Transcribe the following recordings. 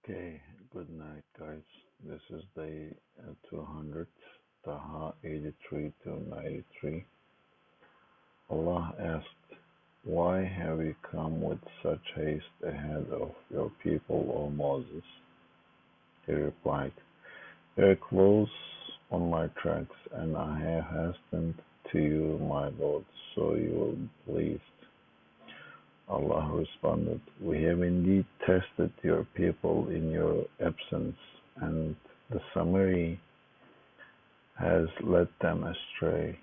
Okay, good night, guys. This is day 200, Taha 83 to 93. Allah asked, "Why have you come with such haste ahead of your people, O Moses?" He replied, "They are close on my tracks, and I have hastened to you, my Lord, so you will be pleased." Allah responded, "We have indeed tested your people in your absence, and the Samiri has led them astray."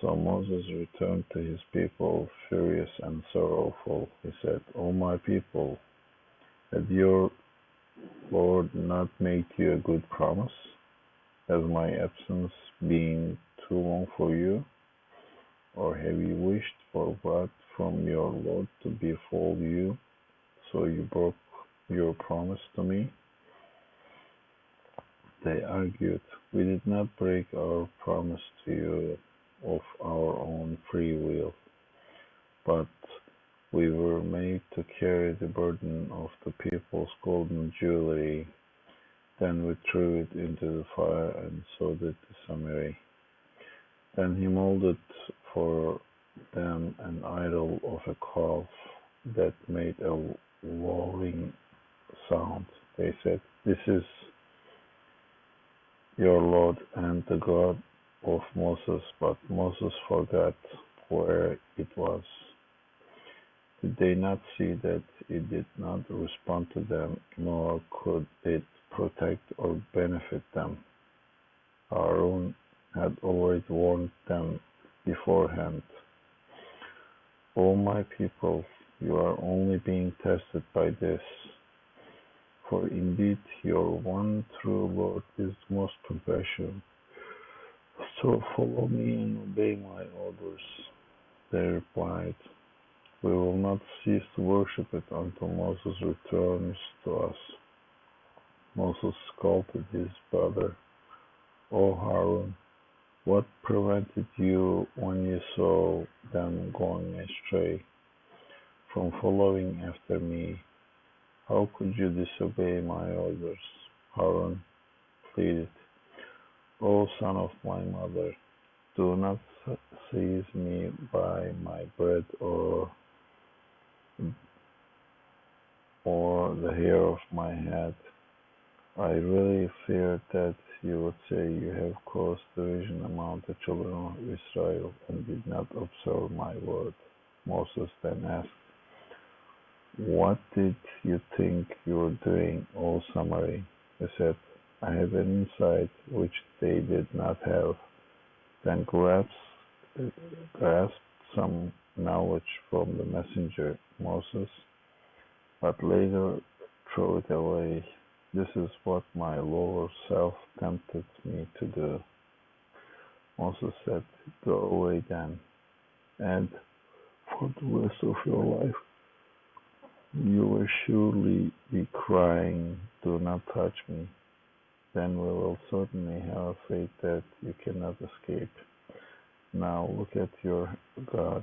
So Moses returned to his people, furious and sorrowful. He said, "O my people, had your Lord not made you a good promise? Has my absence been too long for you? Or have you wished for wrath from your Lord to befall you, so you broke your promise to me?" They argued, "We did not break our promise to you of our own free will, but we were made to carry the burden of the people's golden jewelry. Then we threw it into the fire, and so did the Samiri." Then he molded for them an idol of a calf that made a lowing sound. They said, "This is your Lord and the God of Moses," but Moses forgot where it was. Did they not see that it did not respond to them, nor could it protect or benefit them? Harun had already warned them beforehand. "O my people, you are only being tested by this, for indeed your one true Lord is most compassionate. So follow me and obey my orders." They replied, "We will not cease to worship it until Moses returns to us." Moses scolded his brother, "O Harun, what prevented you, when you saw them going astray, from following after me? How could you disobey my orders?" Harun pleaded, "O son of my mother, do not seize me by my bread or the hair of my head. I really feared that you would say you have caused division among the children of Israel and did not observe my word." Moses then asked, "What did you think you were doing, O Samari?" He said, "I have an insight which they did not have." Then grasped some knowledge from the messenger Moses, but later threw it away. "This is what my lower self tempted me to do." Moses said, "Go away then, and for the rest of your life you will surely be crying, 'Do not touch me.' Then we will certainly have a fate that you cannot escape. Now look at your God,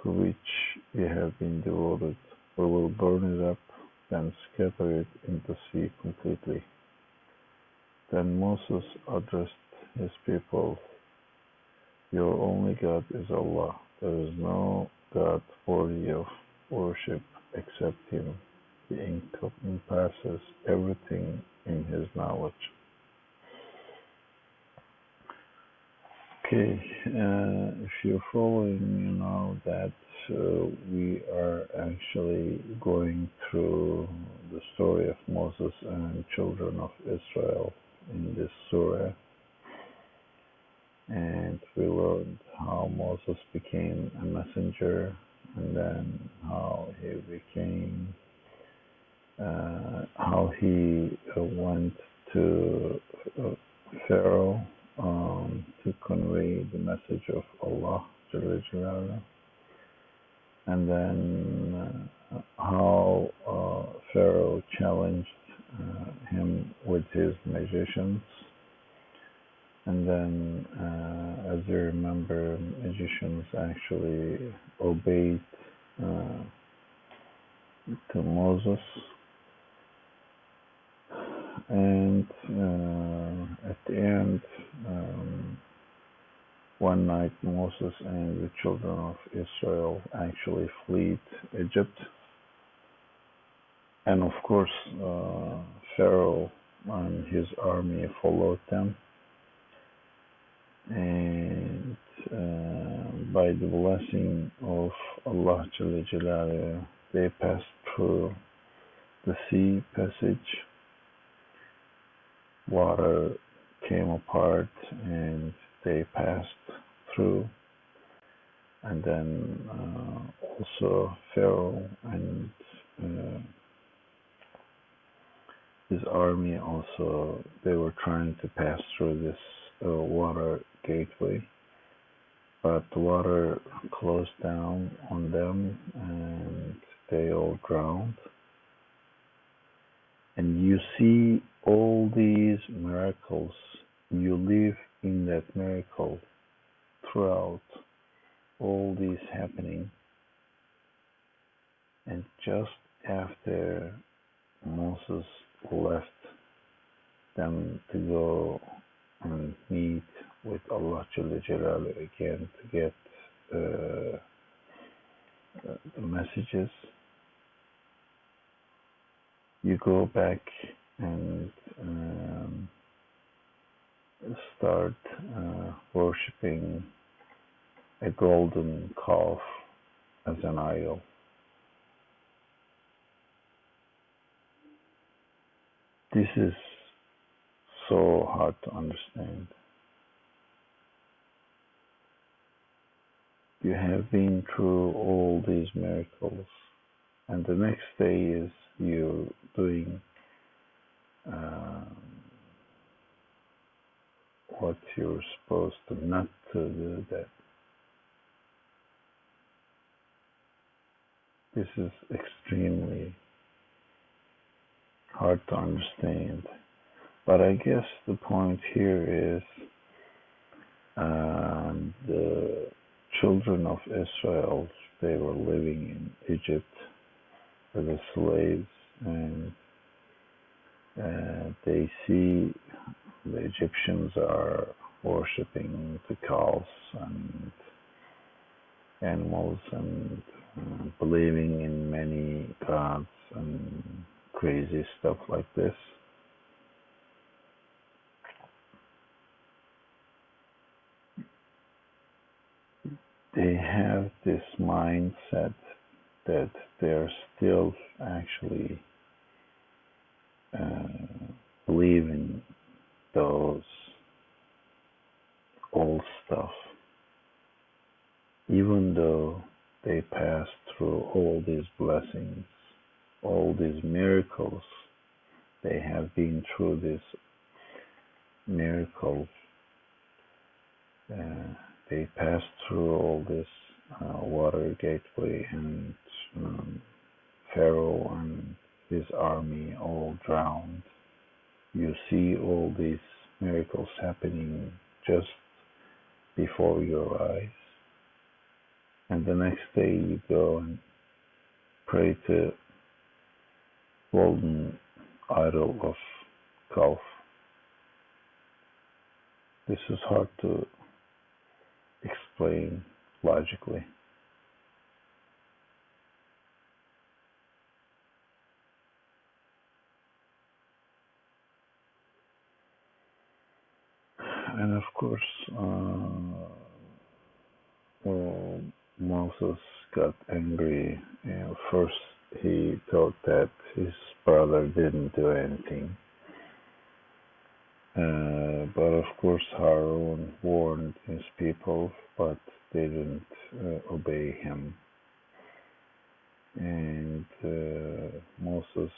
to which you have been devoted. We will burn it up, then scatter it in the sea completely." Then Moses addressed his people, "Your only God is Allah. There is no God worthy of worship except Him. He encompasses everything in His knowledge." Okay, if you're following, you know that we are actually going through the story of Moses and children of Israel in this surah, and we learned how Moses became a messenger, and then how he went to Pharaoh to convey the message of Allah, and then how Pharaoh challenged him with his magicians. And then, as you remember, magicians actually obeyed to Moses, And at the end, one night Moses and the children of Israel actually fled Egypt. And of course, Pharaoh and his army followed them. And by the blessing of Allah Jalla Jalaluhu, they passed through the sea passage. Water came apart and they passed through. And then also Pharaoh and his army also, they were trying to pass through this water gateway, but the water closed down on them and they all drowned. And you see all these miracles, you live in that miracle throughout all these happening. And just after Moses left them to go and meet with Allah Jalla Jalaluhu again to get the messages, you go back and start worshipping a golden calf as an idol. This is so hard to understand. You have been through all these miracles, and the next day is you're doing what you're supposed to not to do. That this is extremely hard to understand. But I guess the point here is the children of Israel, they were living in Egypt as the slaves, and they see the Egyptians are worshipping the cows and animals and believing in many gods and crazy stuff like this. They have this mindset that they're still actually believing those old stuff, even though they passed through all these blessings, all these miracles. They have been through this miracle. They passed through all this water gateway, and Pharaoh and his army all drowned. You see all these miracles happening just before your eyes. And the next day you go and pray to golden idol of calf. This is hard to explain logically. And of course, well, Moses got angry. First, he thought that his brother didn't do anything. But of course, Harun warned his people, but they didn't obey him. And Moses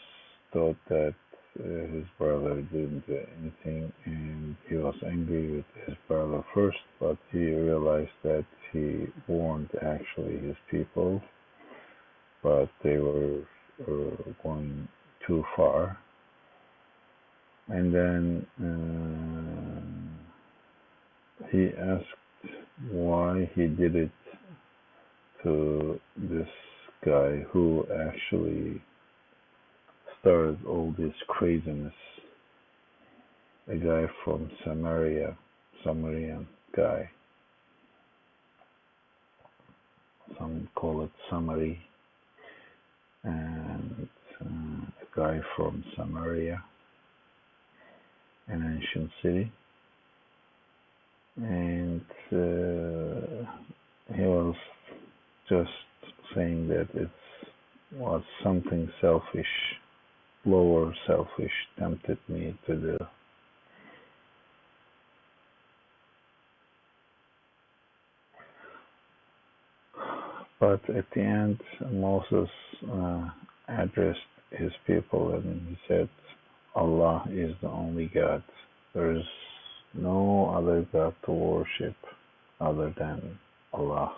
thought that his brother didn't do anything, and he was angry with his brother first, but he realized that he warned actually his people, but they were going too far. And then he asked why he did it to this guy who actually started all this craziness. a guy from Samaria, Samarian guy. Some call it Sāmirī, and a guy from Samaria, an ancient city, and he was just saying that it was something selfish, lower selfish, tempted me to do. But at the end, Moses addressed his people and he said, Allah is the only God. There is no other God to worship other than Allah.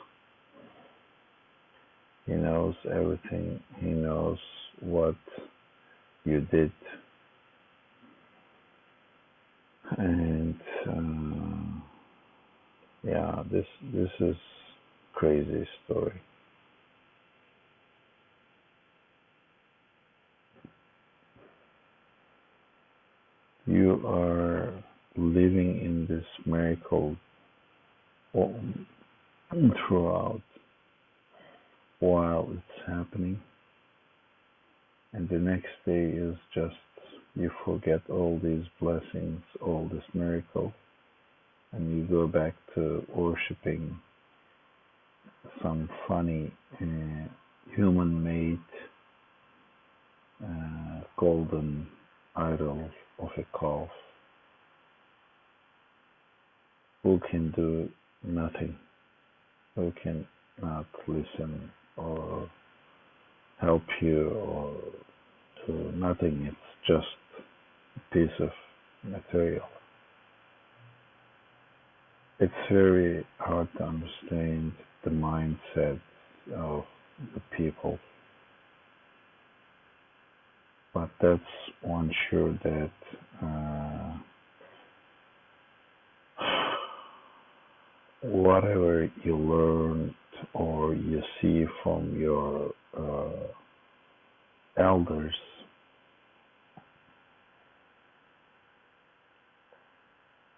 He knows everything. He knows what you did. And yeah, this is crazy story. You are living in this miracle throughout while it's happening, and the next day is just you forget all these blessings, all this miracle, and you go back to worshiping some funny human-made golden idol of a calf who can do nothing, who can not listen or help you or do nothing. It's just a piece of material. It's very hard to understand the mindset of the people, but that's one sure that whatever you learned or you see from your elders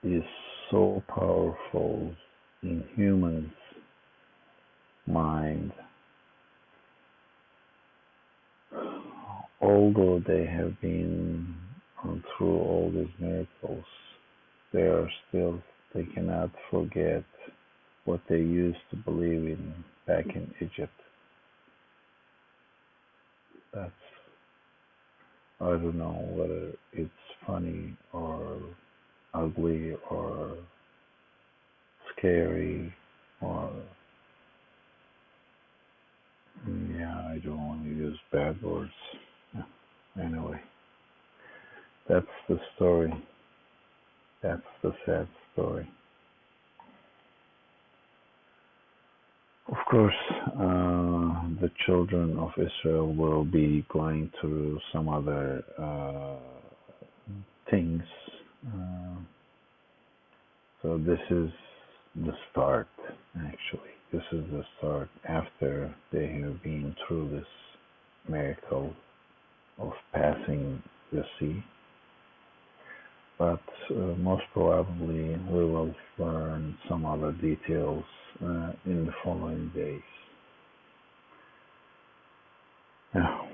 is so powerful in humans' mind. Although they have been through all these miracles, they cannot forget what they used to believe in back in Egypt. That's, I don't know whether it's funny or ugly or scary or yeah, I don't want to use bad words. Anyway, that's the story. That's the sad story. Of course, the children of Israel will be going through some other things. So this is the start, actually. This is the start after they have been through this miracle of passing the sea. But most probably we will learn some other details in the following days. Now,